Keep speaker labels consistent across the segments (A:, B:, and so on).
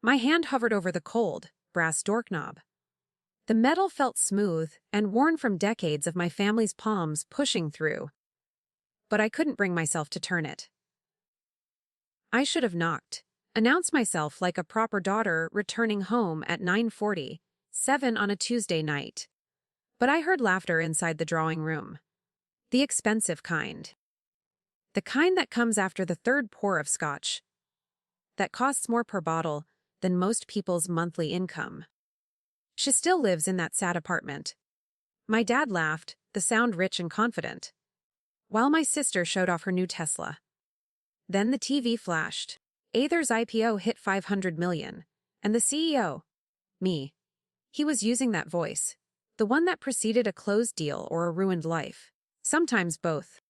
A: My hand hovered over the cold, brass doorknob. The metal felt smooth and worn from decades of my family's palms pushing through. But I couldn't bring myself to turn it. I should have knocked, announced myself like a proper daughter returning home at 9:47 on a Tuesday night. But I heard laughter inside the drawing room. The expensive kind. The kind that comes after the third pour of scotch. That costs more per bottle than most people's monthly income. She still lives in that sad apartment. My dad laughed, the sound rich and confident, while my sister showed off her new Tesla. Then the TV flashed. Aether's IPO hit 500 million, and the CEO, me, he was using that voice, the one that preceded a closed deal or a ruined life. Sometimes both.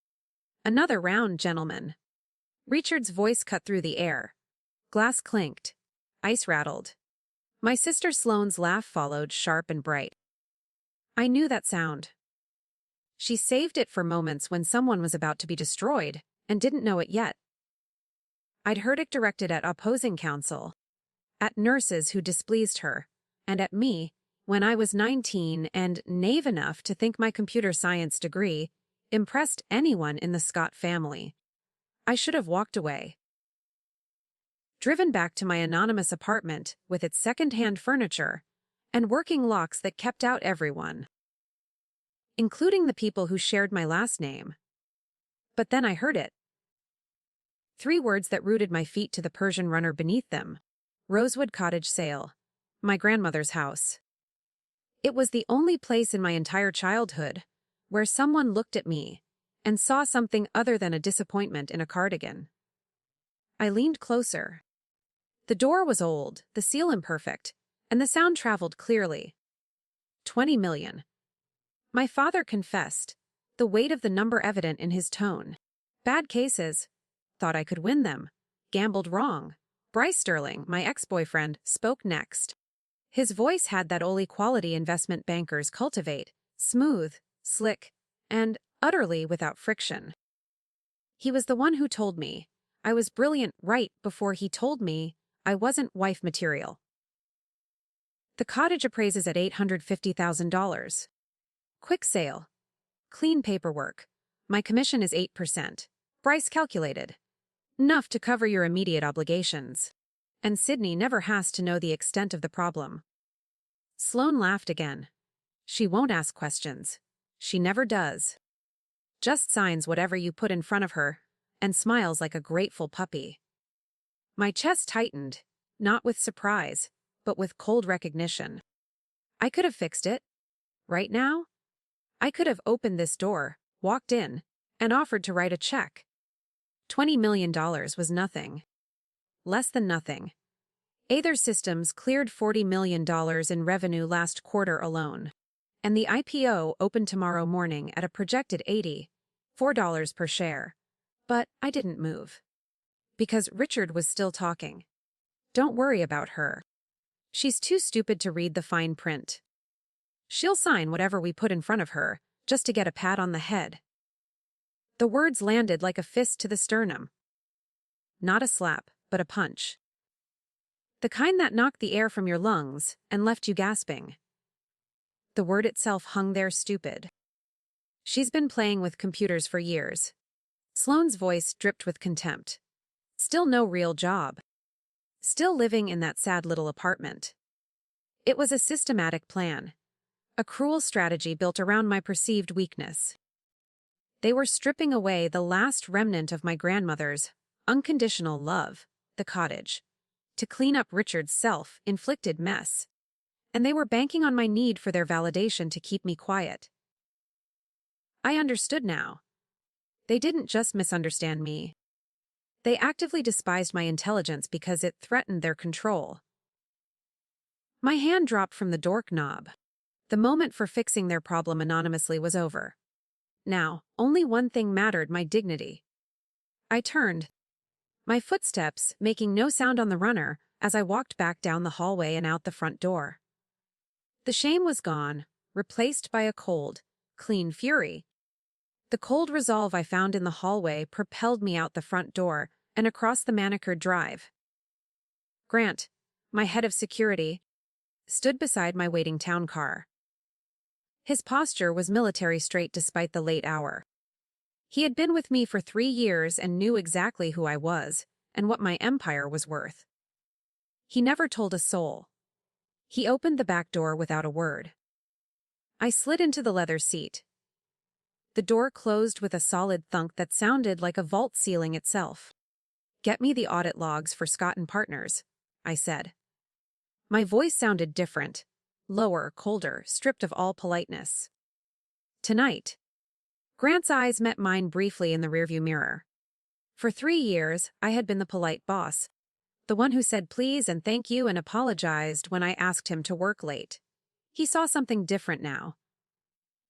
A: Another round, gentlemen. Richard's voice cut through the air. Glass clinked. Ice rattled. My sister Sloane's laugh followed, sharp and bright. I knew that sound. She saved it for moments when someone was about to be destroyed and didn't know it yet. I'd heard it directed at opposing counsel, at nurses who displeased her, and at me when I was 19 and naive enough to think my computer science degree impressed anyone in the Scott family. I should have walked away. Driven back to my anonymous apartment with its second-hand furniture and working locks that kept out everyone, including the people who shared my last name. But then I heard it. 3 words that rooted my feet to the Persian runner beneath them. Rosewood Cottage sale. My grandmother's house. It was the only place in my entire childhood where someone looked at me and saw something other than a disappointment in a cardigan. I leaned closer. The door was old, the seal imperfect, and the sound traveled clearly. 20 million. My father confessed, the weight of the number evident in his tone. Bad cases. Thought I could win them. Gambled wrong. Bryce Sterling, my ex-boyfriend, spoke next. His voice had that only quality investment bankers cultivate, smooth, slick, and utterly without friction. He was the one who told me I was brilliant right before he told me I wasn't wife material. The cottage appraises at $850,000. Quick sale. Clean paperwork. My commission is 8%. Bryce calculated. Enough to cover your immediate obligations. And Sydney never has to know the extent of the problem. Sloane laughed again. She won't ask questions. She never does. Just signs whatever you put in front of her, and smiles like a grateful puppy. My chest tightened, not with surprise, but with cold recognition. I could have fixed it. Right now? I could have opened this door, walked in, and offered to write a check. $20 million was nothing. Less than nothing. Aether Systems cleared $40 million in revenue last quarter alone, and the IPO opened tomorrow morning at a projected $84 per share. But I didn't move. Because Richard was still talking. Don't worry about her. She's too stupid to read the fine print. She'll sign whatever we put in front of her, just to get a pat on the head. The words landed like a fist to the sternum. Not a slap, but a punch. The kind that knocked the air from your lungs and left you gasping. The word itself hung there stupid. She's been playing with computers for years. Sloane's voice dripped with contempt. Still no real job. Still living in that sad little apartment. It was a systematic plan. A cruel strategy built around my perceived weakness. They were stripping away the last remnant of my grandmother's unconditional love, the cottage, to clean up Richard's self-inflicted mess. And they were banking on my need for their validation to keep me quiet. I understood now. They didn't just misunderstand me. They actively despised my intelligence because it threatened their control. My hand dropped from the doorknob. The moment for fixing their problem anonymously was over. Now, only one thing mattered: my dignity. I turned, my footsteps making no sound on the runner as I walked back down the hallway and out the front door. The shame was gone, replaced by a cold, clean fury. The cold resolve I found in the hallway propelled me out the front door and across the manicured drive. Grant, my head of security, stood beside my waiting town car. His posture was military straight despite the late hour. He had been with me for 3 years and knew exactly who I was and what my empire was worth. He never told a soul. He opened the back door without a word. I slid into the leather seat. The door closed with a solid thunk that sounded like a vault ceiling itself. "Get me the audit logs for Scott and Partners," I said. My voice sounded different, lower, colder, stripped of all politeness. "Tonight." Grant's eyes met mine briefly in the rearview mirror. For 3 years, I had been the polite boss, the one who said please and thank you and apologized when I asked him to work late. He saw something different now.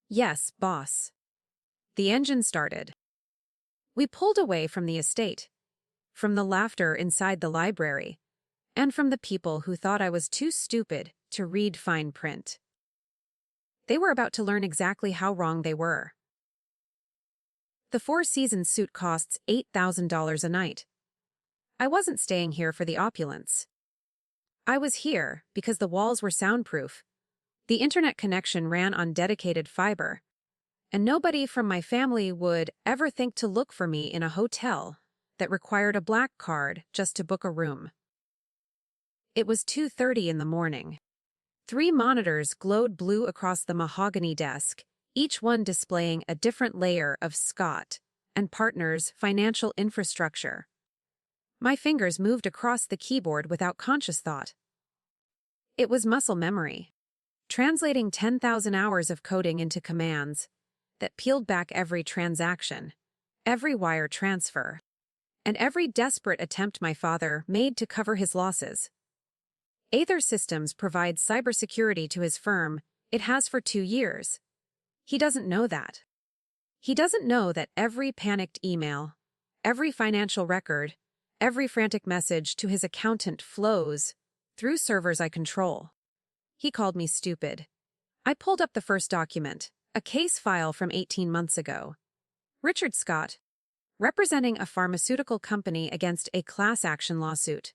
A: "Yes, boss." The engine started. We pulled away from the estate, from the laughter inside the library, and from the people who thought I was too stupid to read fine print. They were about to learn exactly how wrong they were. The Four-Season suite costs $8,000 a night. I wasn't staying here for the opulence. I was here because the walls were soundproof, the internet connection ran on dedicated fiber, and nobody from my family would ever think to look for me in a hotel that required a black card just to book a room. It was 2:30 in the morning. 3 monitors glowed blue across the mahogany desk, each one displaying a different layer of Scott and Partners' financial infrastructure. My fingers moved across the keyboard without conscious thought. It was muscle memory, translating 10,000 hours of coding into commands that peeled back every transaction, every wire transfer, and every desperate attempt my father made to cover his losses. Aether Systems provides cybersecurity to his firm. It has for 2 years. He doesn't know that. He doesn't know that every panicked email, every financial record, every frantic message to his accountant flows through servers I control. He called me stupid. I pulled up the first document, a case file from 18 months ago. Richard Scott, representing a pharmaceutical company against a class action lawsuit.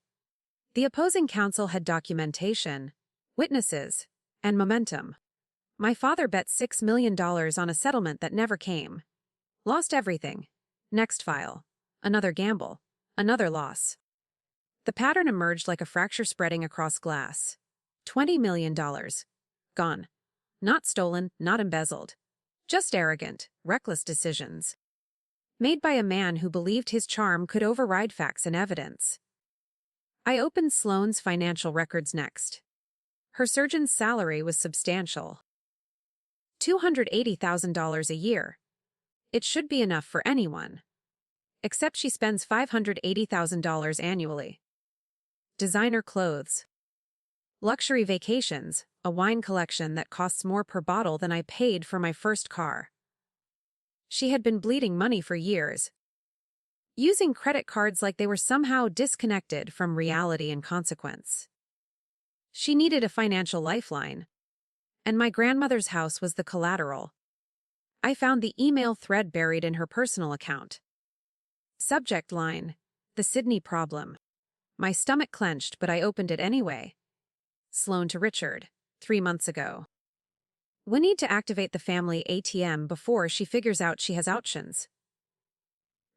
A: The opposing counsel had documentation, witnesses, and momentum. My father bet $6 million on a settlement that never came. Lost everything. Next file. Another gamble. Another loss. The pattern emerged like a fracture spreading across glass. $20 million. Gone. Not stolen, not embezzled. Just arrogant, reckless decisions. Made by a man who believed his charm could override facts and evidence. I opened Sloane's financial records next. Her surgeon's salary was substantial. $280,000 a year. It should be enough for anyone. Except she spends $580,000 annually. Designer clothes. Luxury vacations, a wine collection that costs more per bottle than I paid for my first car. She had been bleeding money for years, using credit cards like they were somehow disconnected from reality and consequence. She needed a financial lifeline, and my grandmother's house was the collateral. I found the email thread buried in her personal account. Subject line: The Sydney problem. My stomach clenched, but I opened it anyway. Sloane to Richard, 3 months ago. We need to activate the family ATM before she figures out she has options.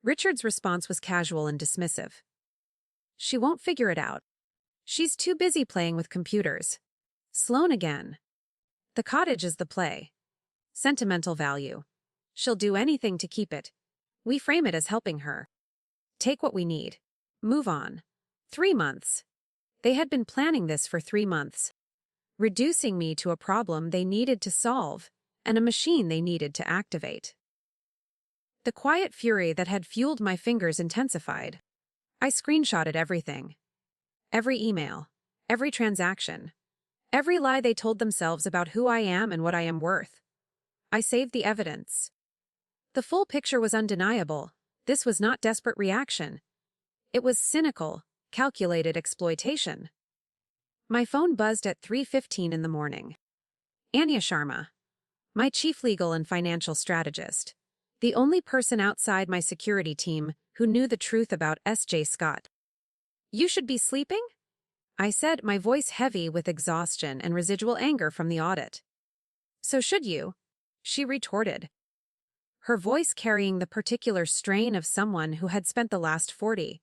A: Richard's response was casual and dismissive. She won't figure it out. She's too busy playing with computers. Sloane again. The cottage is the play. Sentimental value. She'll do anything to keep it. We frame it as helping her. Take what we need. Move on. 3 months. They had been planning this for 3 months. Reducing me to a problem they needed to solve and a machine they needed to activate. The quiet fury that had fueled my fingers intensified. I screenshotted everything. Every email, every transaction, every lie they told themselves about who I am and what I am worth. I saved the evidence. The full picture was undeniable. This was not desperate reaction. It was cynical, calculated exploitation. My phone buzzed at 3:15 in the morning. Anya Sharma, my chief legal and financial strategist, the only person outside my security team who knew the truth about S.J. Scott. You should be sleeping? I said, my voice heavy with exhaustion and residual anger from the audit. So should you? She retorted, her voice carrying the particular strain of someone who had spent the last 48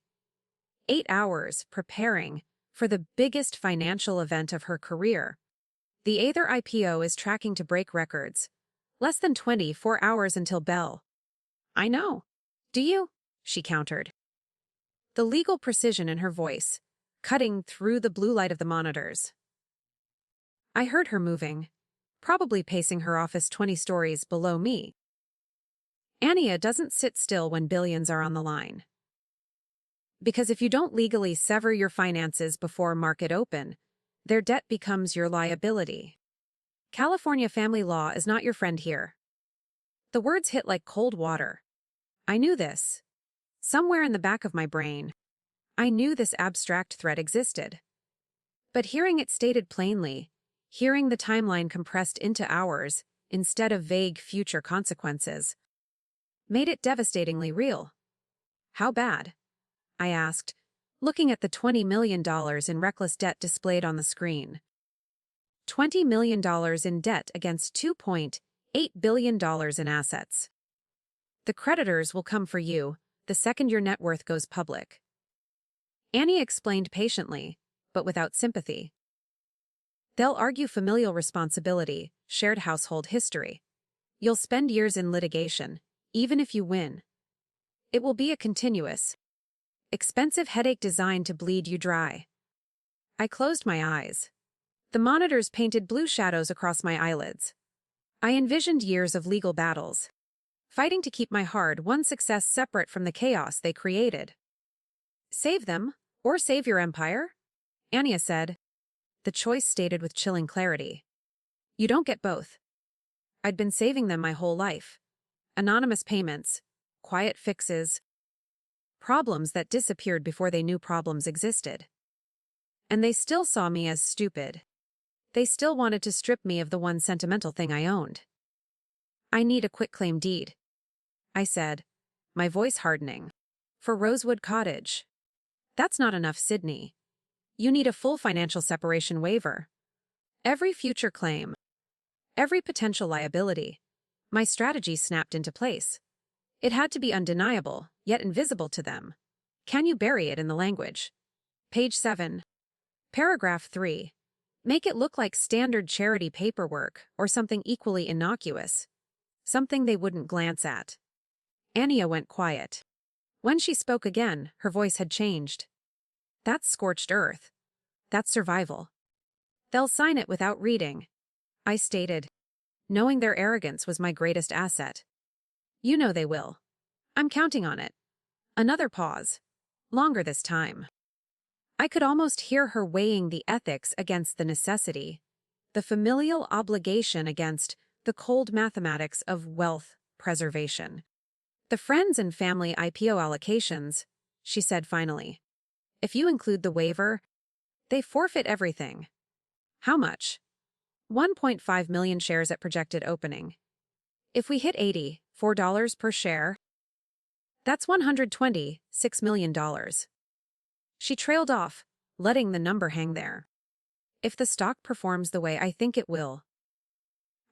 A: hours preparing for the biggest financial event of her career. The Aether IPO is tracking to break records. Less than 24 hours until bell. I know. Do you? She countered. The legal precision in her voice, cutting through the blue light of the monitors. I heard her moving, probably pacing her office 20 stories below me. Anya doesn't sit still when billions are on the line. Because if you don't legally sever your finances before market open, their debt becomes your liability. California family law is not your friend here. The words hit like cold water. I knew this. Somewhere in the back of my brain, I knew this abstract threat existed. But hearing it stated plainly, hearing the timeline compressed into hours instead of vague future consequences, made it devastatingly real. How bad? I asked, looking at the $20 million in reckless debt displayed on the screen. $20 million in debt against $2.8 billion in assets. The creditors will come for you the second your net worth goes public. Annie explained patiently, but without sympathy. They'll argue familial responsibility, shared household history. You'll spend years in litigation, even if you win. It will be a continuous, expensive headache designed to bleed you dry. I closed my eyes. The monitors painted blue shadows across my eyelids. I envisioned years of legal battles, fighting to keep my hard-won success separate from the chaos they created. Save them, or save your empire? Anya said, the choice stated with chilling clarity. You don't get both. I'd been saving them my whole life. Anonymous payments, quiet fixes, problems that disappeared before they knew problems existed. And they still saw me as stupid. They still wanted to strip me of the one sentimental thing I owned. I need a quitclaim deed, I said, my voice hardening. For Rosewood Cottage. That's not enough, Sydney. You need a full financial separation waiver. Every future claim, every potential liability. My strategy snapped into place. It had to be undeniable, yet invisible to them. Can you bury it in the language? Page 7. Paragraph 3. Make it look like standard charity paperwork or something equally innocuous. Something they wouldn't glance at. Anya went quiet. When she spoke again, her voice had changed. That's scorched earth. That's survival. They'll sign it without reading, I stated, knowing their arrogance was my greatest asset. You know they will. I'm counting on it. Another pause. Longer this time. I could almost hear her weighing the ethics against the necessity, the familial obligation against the cold mathematics of wealth preservation. The friends and family IPO allocations, she said finally. If you include the waiver, they forfeit everything. How much? 1.5 million shares at projected opening. If we hit $84 per share, that's $126 million. She trailed off, letting the number hang there. If the stock performs the way I think it will.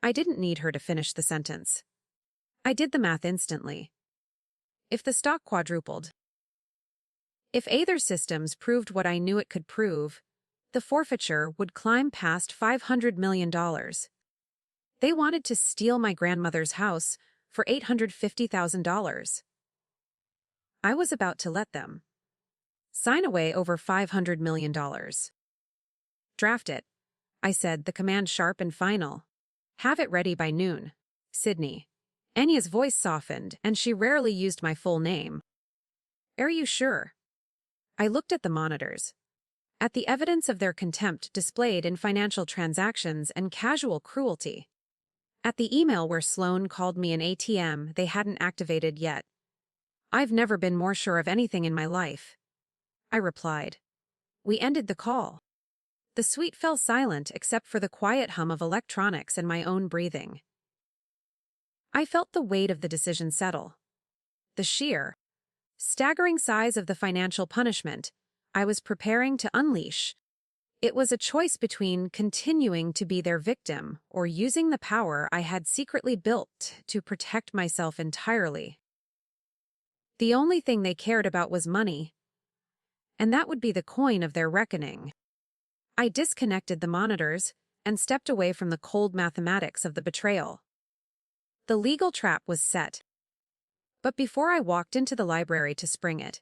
A: I didn't need her to finish the sentence. I did the math instantly. If the stock quadrupled. If Aether Systems proved what I knew it could prove, the forfeiture would climb past $500 million. They wanted to steal my grandmother's house for $850,000. I was about to let them sign away over $500 million. Draft it, I said, the command sharp and final. Have it ready by noon, Sydney. Anya's voice softened, and she rarely used my full name. Are you sure? I looked at the monitors. At the evidence of their contempt displayed in financial transactions and casual cruelty. At the email where Sloan called me an ATM they hadn't activated yet. I've never been more sure of anything in my life, I replied. We ended the call. The suite fell silent except for the quiet hum of electronics and my own breathing. I felt the weight of the decision settle. The sheer, staggering size of the financial punishment I was preparing to unleash It was a choice between continuing to be their victim or using the power I had secretly built to protect myself entirely. The only thing they cared about was money, and that would be the coin of their reckoning. I disconnected the monitors and stepped away from the cold mathematics of the betrayal. The legal trap was set. But before I walked into the library to spring it,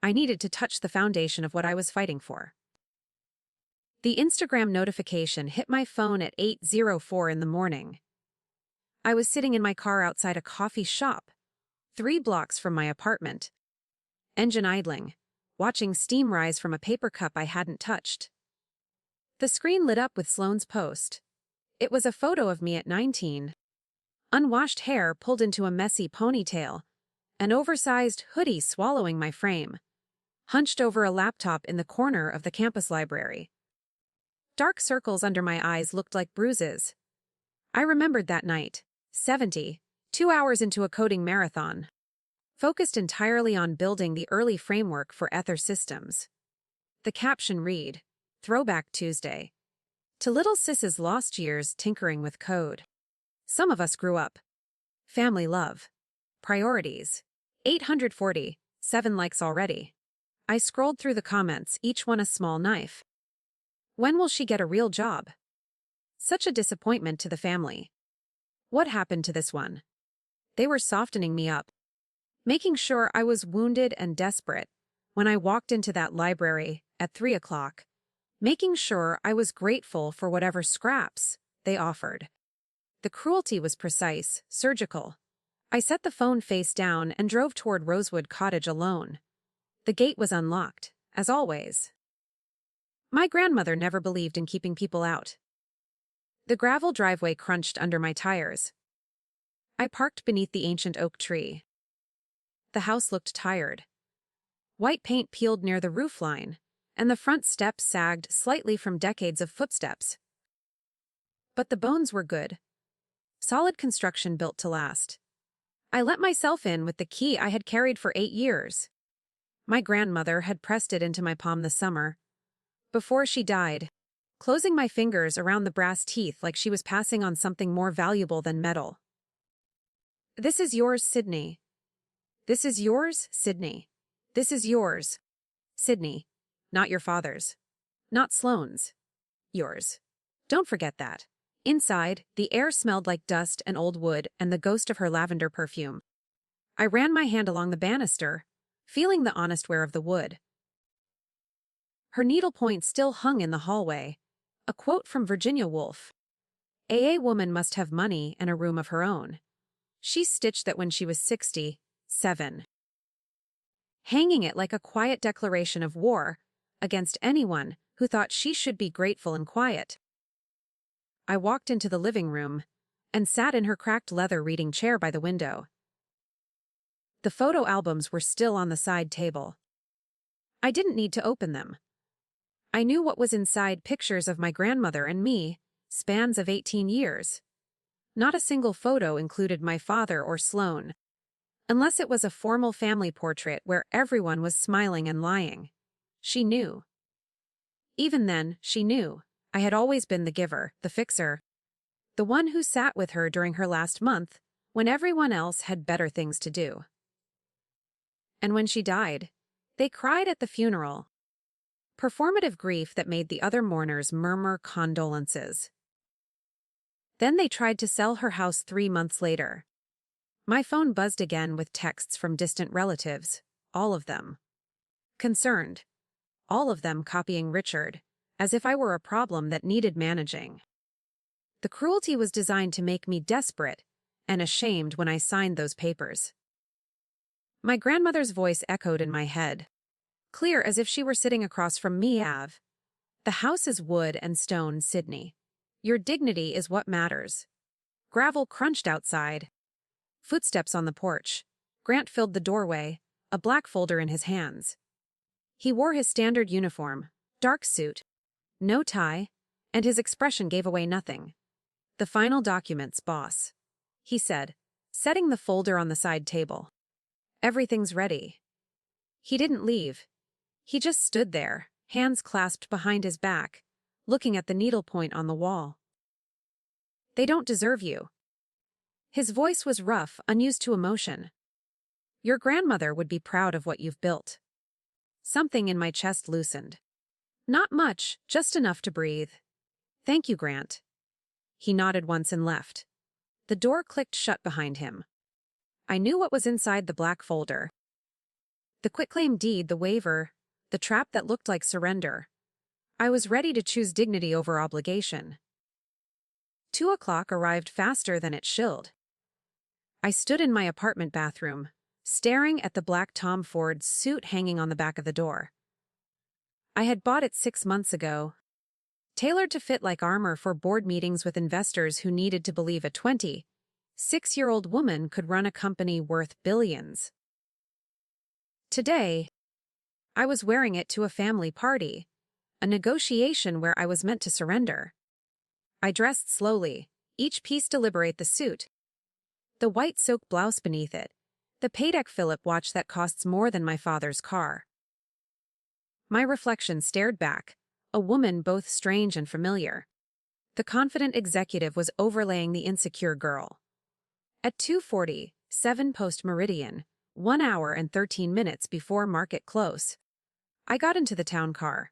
A: I needed to touch the foundation of what I was fighting for. The Instagram notification hit my phone at 8:04 in the morning. I was sitting in my car outside a coffee shop, 3 blocks from my apartment, engine idling, watching steam rise from a paper cup I hadn't touched. The screen lit up with Sloane's post. It was a photo of me at 19. Unwashed hair pulled into a messy ponytail, an oversized hoodie swallowing my frame, hunched over a laptop in the corner of the campus library. Dark circles under my eyes looked like bruises. I remembered that night, 2 hours into a coding marathon, focused entirely on building the early framework for Aether Systems. The caption read, "Throwback Tuesday. To little Sis's lost years tinkering with code." Some of us grew up. Family love. Priorities. 840, 7 likes already. I scrolled through the comments, each one a small knife. When will she get a real job? Such a disappointment to the family. What happened to this one? They were softening me up, making sure I was wounded and desperate when I walked into that library at 3 o'clock, making sure I was grateful for whatever scraps they offered. The cruelty was precise, surgical. I set the phone face down and drove toward Rosewood Cottage alone. The gate was unlocked, as always. My grandmother never believed in keeping people out. The gravel driveway crunched under my tires. I parked beneath the ancient oak tree. The house looked tired. White paint peeled near the roofline, and the front steps sagged slightly from decades of footsteps. But the bones were good. Solid construction built to last. I let myself in with the key I had carried for 8 years. My grandmother had pressed it into my palm this summer, before she died, closing my fingers around the brass teeth like she was passing on something more valuable than metal. "This is yours, Sydney. This is yours, Sydney. This is yours, Sydney. Not your father's. Not Sloane's. Yours. Don't forget that." Inside, the air smelled like dust and old wood and the ghost of her lavender perfume. I ran my hand along the banister, feeling the honest wear of the wood. Her needlepoint still hung in the hallway, a quote from Virginia Woolf. "A woman must have money and a room of her own." She stitched that when she was 67. Hanging it like a quiet declaration of war against anyone who thought she should be grateful and quiet. I walked into the living room and sat in her cracked leather reading chair by the window. The photo albums were still on the side table. I didn't need to open them. I knew what was inside: pictures of my grandmother and me, spans of 18 years. Not a single photo included my father or Sloane, unless it was a formal family portrait where everyone was smiling and lying. She knew. Even then, she knew. I had always been the giver, the fixer, the one who sat with her during her last month when everyone else had better things to do. And when she died, they cried at the funeral. Performative grief that made the other mourners murmur condolences. Then they tried to sell her house 3 months later. My phone buzzed again with texts from distant relatives, all of them concerned, all of them copying Richard, as if I were a problem that needed managing. The cruelty was designed to make me desperate and ashamed when I signed those papers. My grandmother's voice echoed in my head, clear as if she were sitting across from me. "The house is wood and stone, Sydney. Your dignity is what matters." Gravel crunched outside. Footsteps on the porch. Grant filled the doorway, a black folder in his hands. He wore his standard uniform, dark suit, no tie, and his expression gave away nothing. "The final documents, boss," he said, setting the folder on the side table. "Everything's ready." He didn't leave. He just stood there, hands clasped behind his back, looking at the needlepoint on the wall. "They don't deserve you." His voice was rough, unused to emotion. "Your grandmother would be proud of what you've built." Something in my chest loosened. Not much, just enough to breathe. "Thank you, Grant." He nodded once and left. The door clicked shut behind him. I knew what was inside the black folder. The quitclaim deed, the waiver, the trap that looked like surrender. I was ready to choose dignity over obligation. 2 o'clock arrived faster than it shilled. I stood in my apartment bathroom, staring at the black Tom Ford suit hanging on the back of the door. I had bought it 6 months ago, tailored to fit like armor for board meetings with investors who needed to believe a 26-year-old woman could run a company worth billions. Today, I was wearing it to a family party, a negotiation where I was meant to surrender. I dressed slowly, each piece deliberate: the suit, the white silk blouse beneath it, the Patek Philippe watch that costs more than my father's car. My reflection stared back, a woman both strange and familiar. The confident executive was overlaying the insecure girl. At 2:47 post-meridian, 1 hour and 13 minutes before market close, I got into the town car.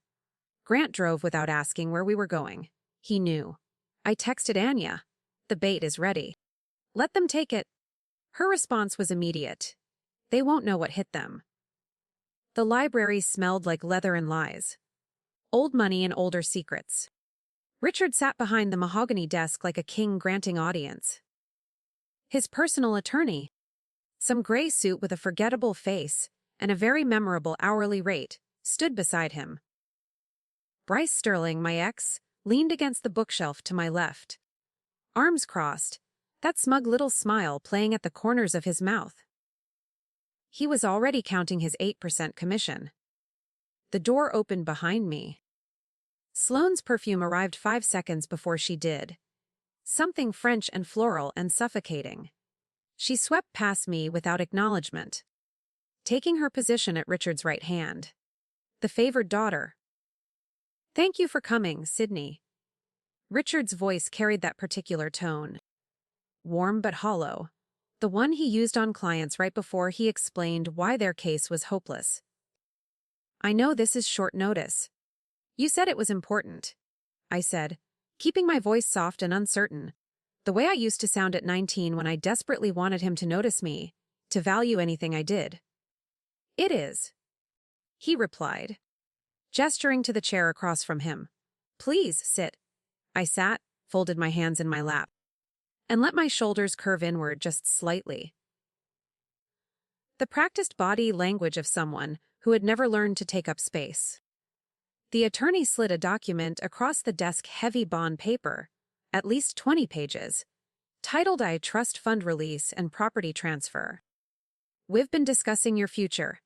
A: Grant drove without asking where we were going. He knew. I texted Anya. "The bait is ready. Let them take it." Her response was immediate. "They won't know what hit them." The library smelled like leather and lies. Old money and older secrets. Richard sat behind the mahogany desk like a king granting audience. His personal attorney, some gray suit with a forgettable face and a very memorable hourly rate, stood beside him. Bryce Sterling, my ex, leaned against the bookshelf to my left. Arms crossed, that smug little smile playing at the corners of his mouth. He was already counting his 8% commission. The door opened behind me. Sloane's perfume arrived 5 seconds before she did. Something French and floral and suffocating. She swept past me without acknowledgement, taking her position at Richard's right hand. The favored daughter. "Thank you for coming, Sydney." Richard's voice carried that particular tone. Warm but hollow. The one he used on clients right before he explained why their case was hopeless. "I know this is short notice. You said it was important," I said, keeping my voice soft and uncertain, the way I used to sound at 19 when I desperately wanted him to notice me, to value anything I did. "It is," he replied, gesturing to the chair across from him. "Please sit." I sat, folded my hands in my lap, and let my shoulders curve inward just slightly. The practiced body language of someone who had never learned to take up space. The attorney slid a document across the desk, heavy bond paper, at least 20 pages, titled "I Trust Fund Release and Property Transfer." "We've been discussing your future,"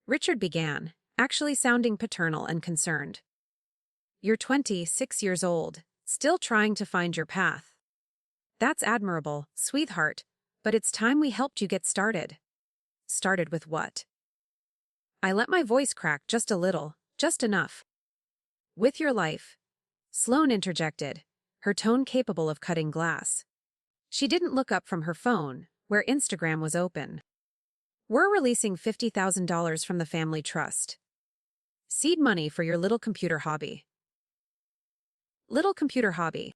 A: Richard began, actually sounding paternal and concerned. "You're 26 years old, still trying to find your path. That's admirable, sweetheart, but it's time we helped you get started." "Started with what?" I let my voice crack just a little, just enough. "With your life," Sloane interjected, her tone capable of cutting glass. She didn't look up from her phone, where Instagram was open. "We're releasing $50,000 from the family trust. Seed money for your little computer hobby." Little computer hobby.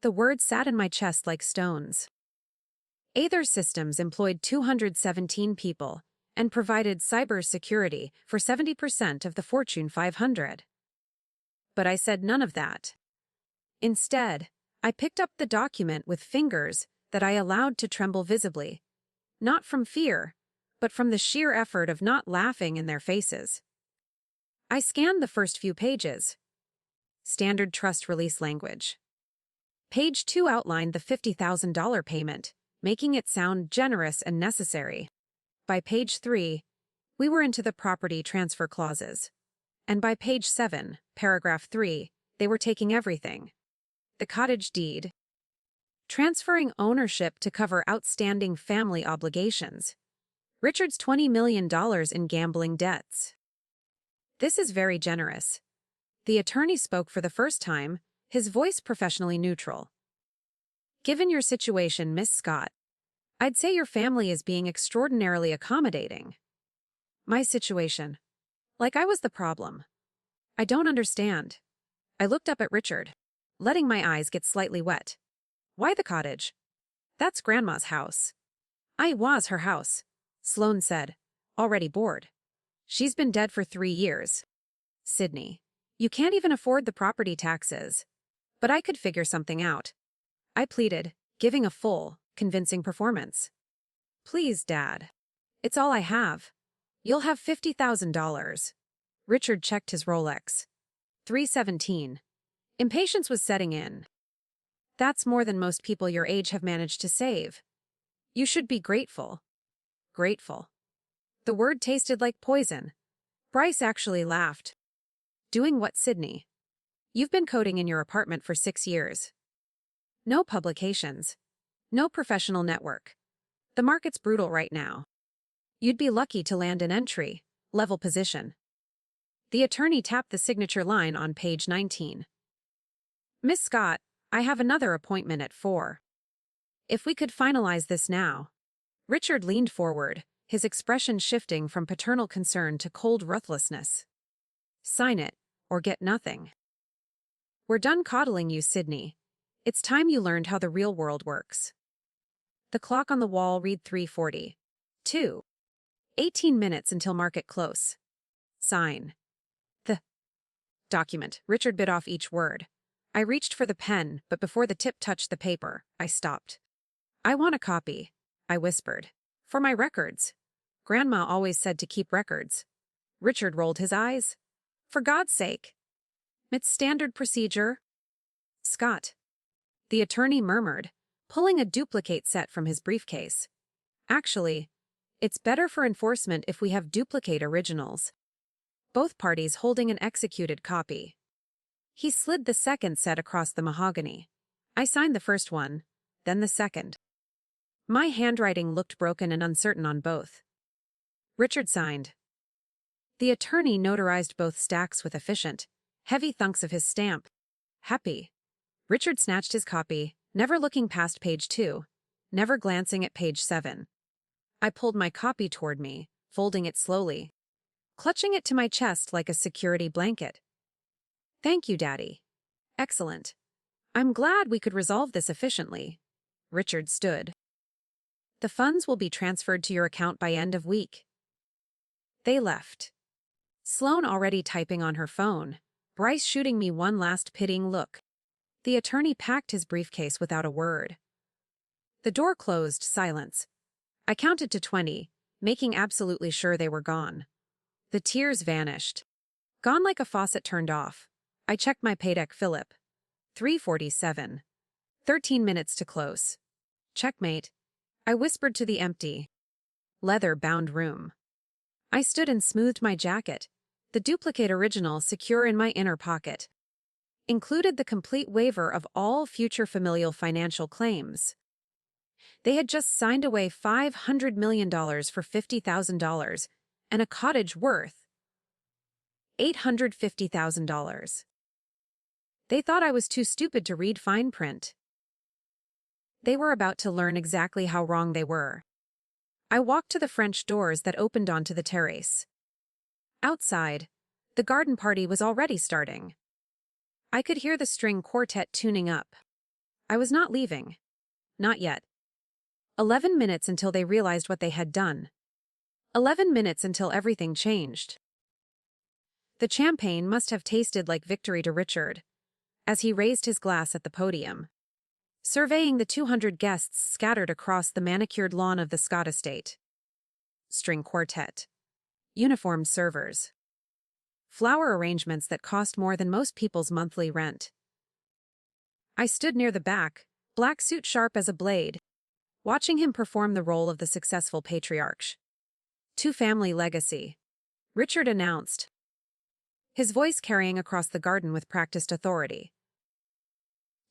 A: The word sat in my chest like stones. Aether Systems employed 217 people and provided cyber security for 70% of the Fortune 500. But I said none of that. Instead, I picked up the document with fingers that I allowed to tremble visibly, not from fear, but from the sheer effort of not laughing in their faces. I scanned the first few pages. Standard trust release language. Page 2 outlined the $50,000 payment, making it sound generous and necessary. By page 3, we were into the property transfer clauses. And by page 7, paragraph 3, they were taking everything. The cottage deed. Transferring ownership to cover outstanding family obligations. Richard's $20 million in gambling debts. This is very generous. The attorney spoke for the first time, his voice professionally neutral. Given your situation, Miss Scott, I'd say your family is being extraordinarily accommodating. My situation. Like I was the problem. I don't understand. I looked up at Richard, letting my eyes get slightly wet. Why the cottage? That's Grandma's house. I was her house, Sloane said, already bored. She's been dead for 3 years. Sydney, you can't even afford the property taxes. But I could figure something out. I pleaded, giving a full, convincing performance. Please, Dad. It's all I have. You'll have $50,000. Richard checked his Rolex. 3:17. Impatience was setting in. That's more than most people your age have managed to save. You should be grateful. Grateful. The word tasted like poison. Bryce actually laughed. Doing what, Sydney? You've been coding in your apartment for 6 years. No publications. No professional network. The market's brutal right now. You'd be lucky to land an entry-level position. The attorney tapped the signature line on page 19. Miss Scott, I have another appointment at 4. If we could finalize this now. Richard leaned forward, his expression shifting from paternal concern to cold ruthlessness. Sign it, or get nothing. We're done coddling you, Sydney. It's time you learned how the real world works. The clock on the wall read 3:40. 2. 18 minutes until market close. Sign. The document. Richard bit off each word. I reached for the pen, but before the tip touched the paper, I stopped. I want a copy, I whispered. For my records. Grandma always said to keep records. Richard rolled his eyes. For God's sake. It's standard procedure. Scott. The attorney murmured, pulling a duplicate set from his briefcase. Actually, it's better for enforcement if we have duplicate originals. Both parties holding an executed copy. He slid the second set across the mahogany. I signed the first one, then the second. My handwriting looked broken and uncertain on both. Richard signed. The attorney notarized both stacks with efficient, heavy thunks of his stamp. Happy. Richard snatched his copy, never looking past page 2, never glancing at page 7. I pulled my copy toward me, folding it slowly, clutching it to my chest like a security blanket. Thank you, Daddy. Excellent. I'm glad we could resolve this efficiently. Richard stood. The funds will be transferred to your account by end of week. They left. Sloane already typing on her phone, Bryce shooting me one last pitying look. The attorney packed his briefcase without a word. The door closed, silence. I counted to 20, making absolutely sure they were gone. The tears vanished. Gone like a faucet turned off. I checked my paydeck Philip. 3:47. 13 minutes to close. Checkmate. I whispered to the empty, leather-bound room. I stood and smoothed my jacket, the duplicate original secure in my inner pocket. Included the complete waiver of all future familial financial claims. They had just signed away $500 million for $50,000 and a cottage worth $850,000. They thought I was too stupid to read fine print. They were about to learn exactly how wrong they were. I walked to the French doors that opened onto the terrace. Outside, the garden party was already starting. I could hear the string quartet tuning up. I was not leaving. Not yet. 11 minutes until they realized what they had done. 11 minutes until everything changed. The champagne must have tasted like victory to Richard, as he raised his glass at the podium, surveying the 200 guests scattered across the manicured lawn of the Scott estate. String quartet. Uniformed servers. Flower arrangements that cost more than most people's monthly rent. I stood near the back, black suit sharp as a blade, watching him perform the role of the successful patriarch. Two-family legacy. Richard announced, his voice carrying across the garden with practiced authority.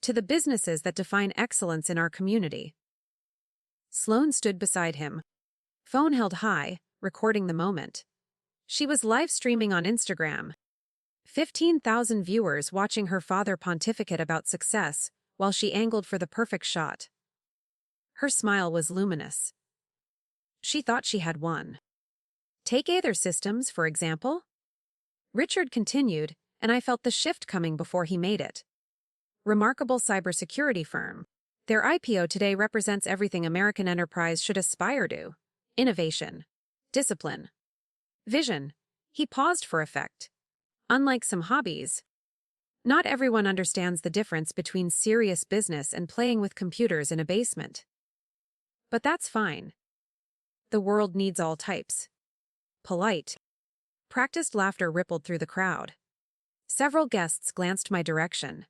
A: To the businesses that define excellence in our community. Sloane stood beside him, phone held high, recording the moment. She was live streaming on Instagram. 15,000 viewers watching her father pontificate about success while she angled for the perfect shot. Her smile was luminous. She thought she had won. Take Aether Systems, for example. Richard continued, and I felt the shift coming before he made it. Remarkable cybersecurity firm. Their IPO today represents everything American enterprise should aspire to. Innovation. Discipline. Vision. He paused for effect. Unlike some hobbies, not everyone understands the difference between serious business and playing with computers in a basement. But that's fine. The world needs all types. Polite. Practiced laughter rippled through the crowd. Several guests glanced my direction.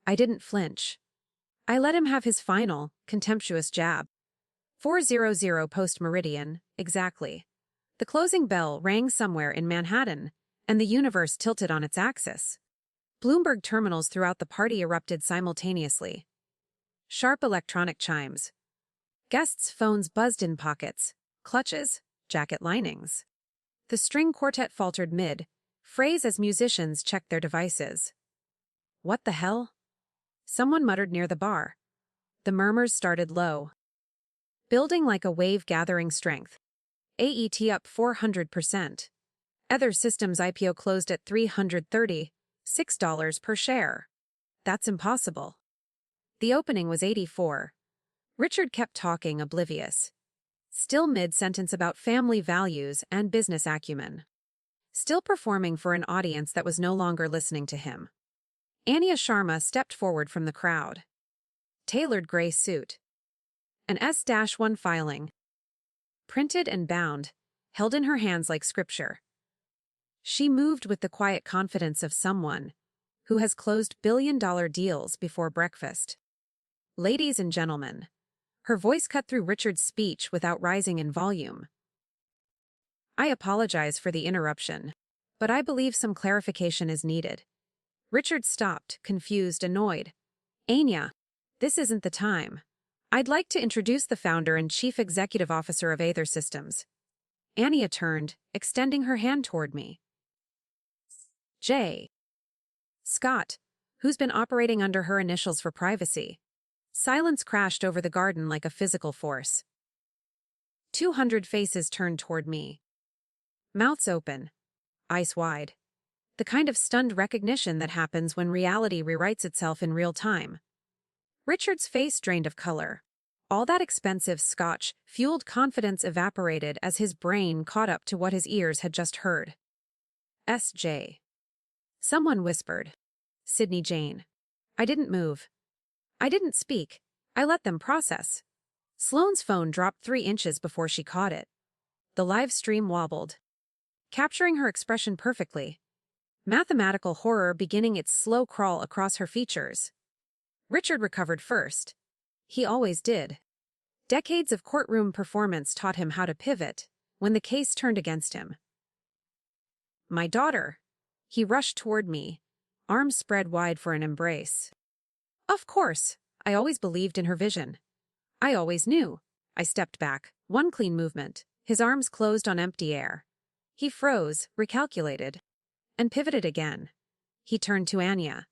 A: I didn't flinch. I let him have his final, contemptuous jab. 4:00 post-meridian, exactly. The closing bell rang somewhere in Manhattan, and the universe tilted on its axis. Bloomberg terminals throughout the party erupted simultaneously. Sharp electronic chimes. Guests' phones buzzed in pockets, clutches, jacket linings. The string quartet faltered mid-phrase as musicians checked their devices. What the hell? Someone muttered near the bar. The murmurs started low. Building like a wave gathering strength. AET up 400%. Aether Systems IPO closed at $336 per share. That's impossible. The opening was 84. Richard kept talking, oblivious. Still mid-sentence about family values and business acumen. Still performing for an audience that was no longer listening to him. Anya Sharma stepped forward from the crowd. Tailored gray suit. An S-1 filing. Printed and bound, held in her hands like scripture. She moved with the quiet confidence of someone who has closed billion-dollar deals before breakfast. Ladies and gentlemen. Her voice cut through Richard's speech without rising in volume. I apologize for the interruption, but I believe some clarification is needed. Richard stopped, confused, annoyed. Anya, this isn't the time. I'd like to introduce the founder and chief executive officer of Aether Systems. Anya turned, extending her hand toward me. J. Scott, who's been operating under her initials for privacy. Silence crashed over the garden like a physical force. 200 faces turned toward me. Mouths open. Eyes wide. The kind of stunned recognition that happens when reality rewrites itself in real time. Richard's face drained of color. All that expensive scotch-fueled confidence evaporated as his brain caught up to what his ears had just heard. S.J. Someone whispered. Sydney Jane. I didn't move. I didn't speak. I let them process. Sloane's phone dropped 3 inches before she caught it. The live stream wobbled, capturing her expression perfectly. Mathematical horror beginning its slow crawl across her features. Richard recovered first. He always did. Decades of courtroom performance taught him how to pivot when the case turned against him. My daughter. He rushed toward me, arms spread wide for an embrace. Of course, I always believed in her vision. I always knew. I stepped back, one clean movement, his arms closed on empty air. He froze, recalculated, and pivoted again. He turned to Anya.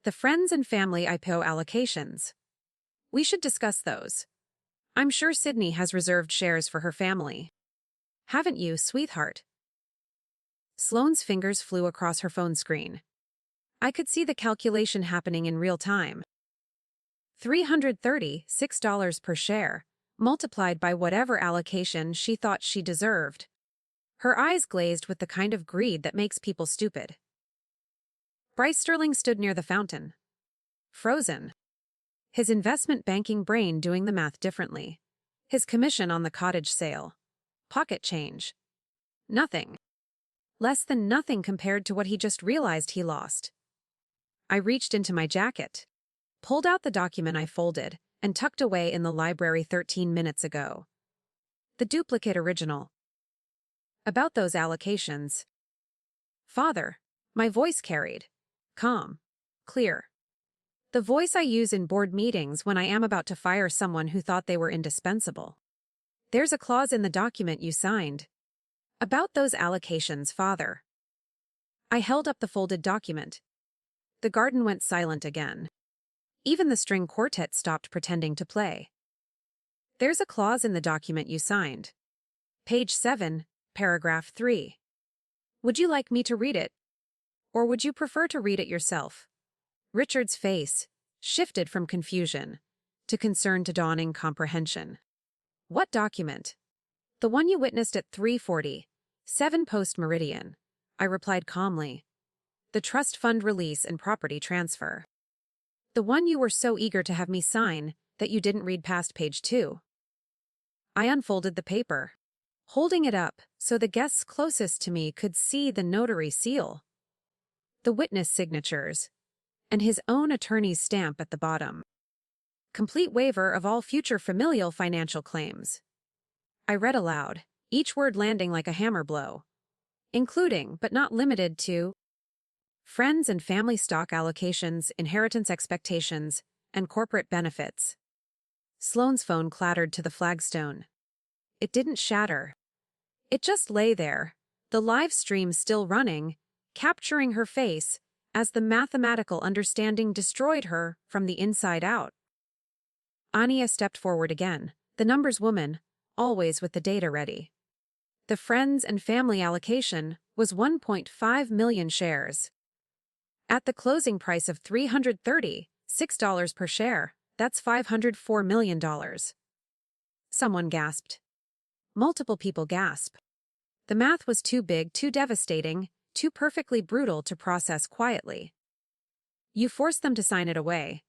A: The friends and family IPO allocations. We should discuss those. I'm sure Sydney has reserved shares for her family. Haven't you, sweetheart? Sloane's fingers flew across her phone screen. I could see the calculation happening in real time. $336 per share, multiplied by whatever allocation she thought she deserved. Her eyes glazed with the kind of greed that makes people stupid. Bryce Sterling stood near the fountain. Frozen. His investment banking brain doing the math differently. His commission on the cottage sale. Pocket change. Nothing. Less than nothing compared to what he just realized he lost. I reached into my jacket, pulled out the document I folded, and tucked away in the library 13 minutes ago. The duplicate original. About those allocations. Father, my voice carried. Calm. Clear. The voice I use in board meetings when I am about to fire someone who thought they were indispensable. There's a clause in the document you signed. About those allocations, Father. I held up the folded document. The garden went silent again. Even the string quartet stopped pretending to play. There's a clause in the document you signed. Page 7, paragraph 3. Would you like me to read it? Or would you prefer to read it yourself? Richard's face shifted from confusion to concern to dawning comprehension. What document? The one you witnessed at 3:40, 7 post-meridian, I replied calmly. The trust fund release and property transfer. The one you were so eager to have me sign that you didn't read past page 2. I unfolded the paper, holding it up so the guests closest to me could see the notary seal, the witness signatures, and his own attorney's stamp at the bottom. Complete waiver of all future familial financial claims. I read aloud, each word landing like a hammer blow. Including, but not limited to, friends and family stock allocations, inheritance expectations, and corporate benefits. Sloane's phone clattered to the flagstone. It didn't shatter. It just lay there, the live stream still running, capturing her face as the mathematical understanding destroyed her from the inside out. Anya stepped forward again, the numbers woman, always with the data ready. The friends and family allocation was 1.5 million shares. At the closing price of $336 per share, that's $504 million. Someone gasped. Multiple people gasped. The math was too big, too devastating, too perfectly brutal to process quietly. You forced them to sign it away.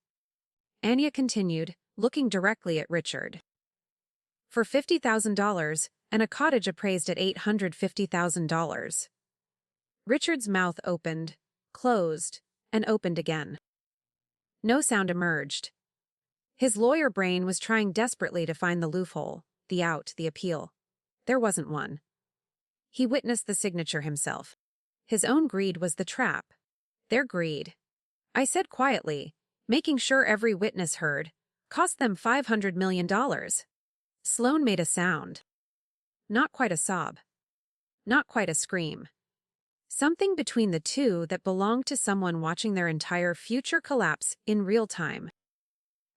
A: Anya continued, looking directly at Richard. For $50,000 and a cottage appraised at $850,000. Richard's mouth opened, closed, and opened again. No sound emerged. His lawyer brain was trying desperately to find the loophole, the out, the appeal. There wasn't one. He witnessed the signature himself. His own greed was the trap. Their greed, I said quietly, making sure every witness heard, cost them $500 million. Sloane made a sound. Not quite a sob. Not quite a scream. Something between the two that belonged to someone watching their entire future collapse in real time.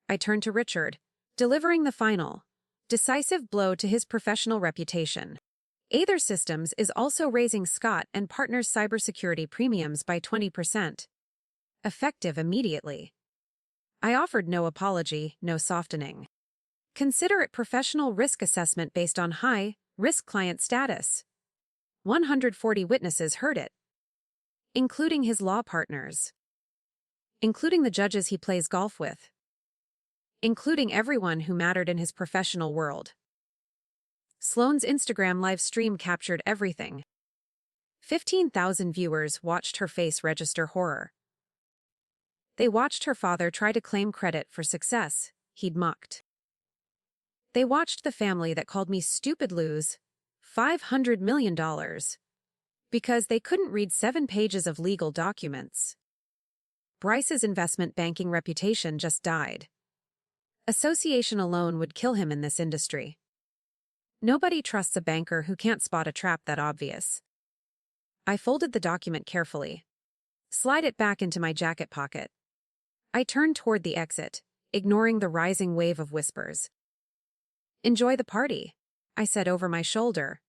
A: I turned to Richard, delivering the final, decisive blow to his professional reputation. Aether Systems is also raising Scott and Partners' cybersecurity premiums by 20%. Effective immediately. I offered no apology, no softening. Consider it professional risk assessment based on high-risk client status. 140 witnesses heard it, including his law partners, including the judges he plays golf with, including everyone who mattered in his professional world. Sloane's Instagram live stream captured everything. 15,000 viewers watched her face register horror. They watched her father try to claim credit for success he'd mocked. They watched the family that called me stupid lose $500 million because they couldn't read 7 pages of legal documents. Bryce's investment banking reputation just died. Association alone would kill him in this industry. Nobody trusts a banker who can't spot a trap that obvious. I folded the document carefully, slid it back into my jacket pocket. I turned toward the exit, ignoring the rising wave of whispers. Enjoy the party, I said over my shoulder.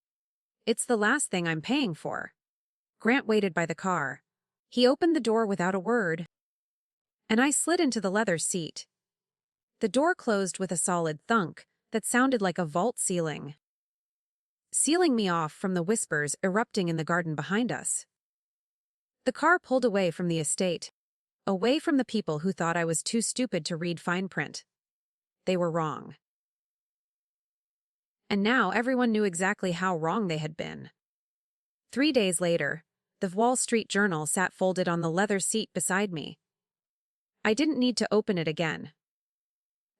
A: It's the last thing I'm paying for. Grant waited by the car. He opened the door without a word, and I slid into the leather seat. The door closed with a solid thunk that sounded like a vault ceiling, sealing me off from the whispers erupting in the garden behind us. The car pulled away from the estate, away from the people who thought I was too stupid to read fine print. They were wrong. And now everyone knew exactly how wrong they had been. 3 days later, the Wall Street Journal sat folded on the leather seat beside me. I didn't need to open it again.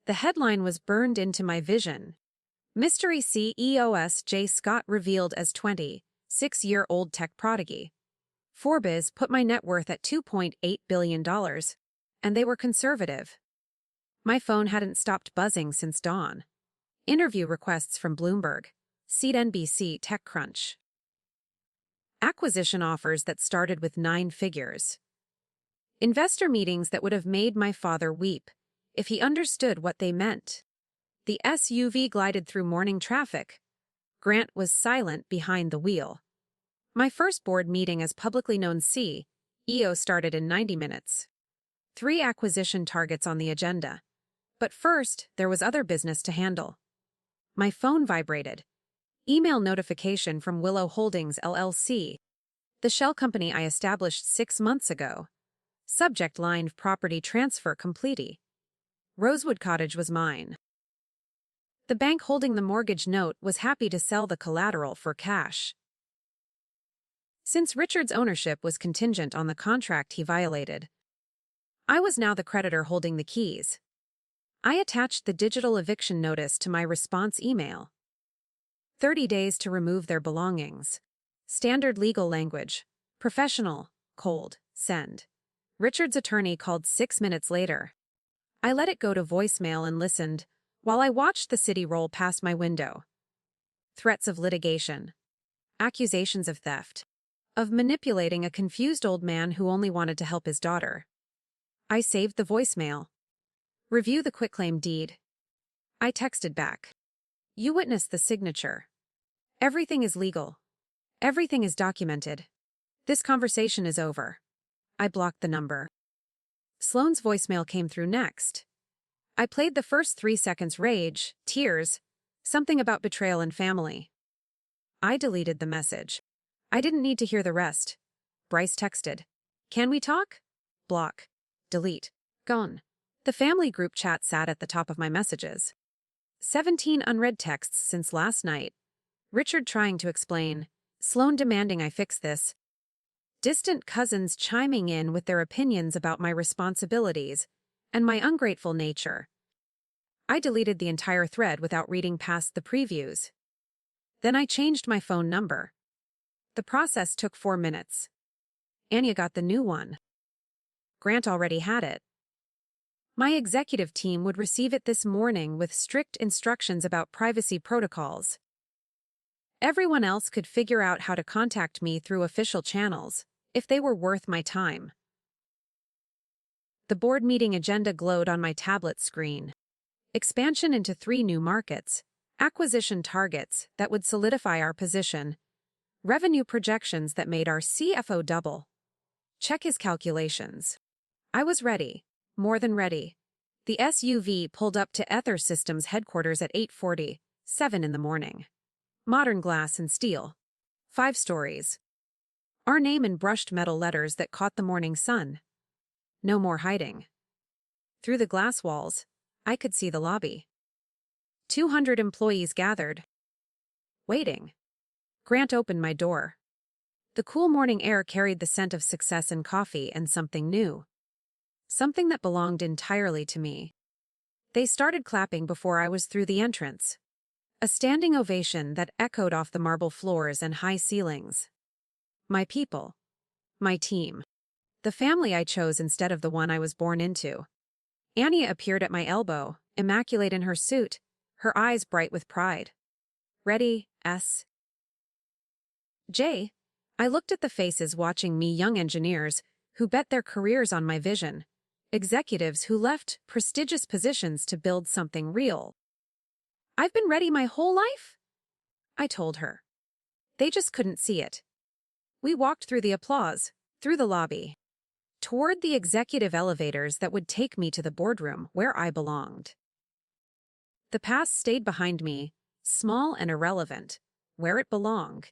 A: The headline was burned into my vision. Mystery CEO J. Scott revealed as 26-year-old tech prodigy. Forbes put my net worth at $2.8 billion, and they were conservative. My phone hadn't stopped buzzing since dawn. Interview requests from Bloomberg, CNBC, TechCrunch. Acquisition offers that started with 9 figures. Investor meetings that would have made my father weep if he understood what they meant. The SUV glided through morning traffic. Grant was silent behind the wheel. My first board meeting as publicly known CEO started in 90 minutes. 3 acquisition targets on the agenda. But first, there was other business to handle. My phone vibrated. Email notification from Willow Holdings LLC, the shell company I established 6 months ago. Subject line: property transfer complete. Rosewood Cottage was mine. The bank holding the mortgage note was happy to sell the collateral for cash. Since Richard's ownership was contingent on the contract he violated, I was now the creditor holding the keys. I attached the digital eviction notice to my response email. 30 days to remove their belongings. Standard legal language. Professional. Cold. Send. Richard's attorney called 6 minutes later. I let it go to voicemail and listened while I watched the city roll past my window. Threats of litigation. Accusations of theft. Of manipulating a confused old man who only wanted to help his daughter. I saved the voicemail. Review the quitclaim deed. I texted back. You witnessed the signature. Everything is legal. Everything is documented. This conversation is over. I blocked the number. Sloane's voicemail came through next. I played the first 3 seconds: rage, tears, something about betrayal and family. I deleted the message. I didn't need to hear the rest. Bryce texted. Can we talk? Block. Delete. Gone. The family group chat sat at the top of my messages. 17 unread texts since last night. Richard trying to explain. Sloane demanding I fix this. Distant cousins chiming in with their opinions about my responsibilities and my ungrateful nature. I deleted the entire thread without reading past the previews. Then I changed my phone number. The process took 4 minutes. Anya got the new one. Grant already had it. My executive team would receive it this morning with strict instructions about privacy protocols. Everyone else could figure out how to contact me through official channels, if they were worth my time. The board meeting agenda glowed on my tablet screen. Expansion into 3 new markets, acquisition targets that would solidify our position, revenue projections that made our CFO double. Check his calculations. I was ready, more than ready. The SUV pulled up to Aether Systems headquarters at 8:47 in the morning. Modern glass and steel. 5 stories. Our name in brushed metal letters that caught the morning sun. No more hiding. Through the glass walls, I could see the lobby. 200 employees gathered. Waiting. Grant opened my door. The cool morning air carried the scent of success and coffee and something new. Something that belonged entirely to me. They started clapping before I was through the entrance. A standing ovation that echoed off the marble floors and high ceilings. My people. My team. The family I chose instead of the one I was born into. Anya appeared at my elbow, immaculate in her suit, her eyes bright with pride. Ready, S. J. I looked at the faces watching me, young engineers who bet their careers on my vision. Executives who left prestigious positions to build something real. I've been ready my whole life? I told her. They just couldn't see it. We walked through the applause, through the lobby, toward the executive elevators that would take me to the boardroom where I belonged. The past stayed behind me, small and irrelevant, where it belonged.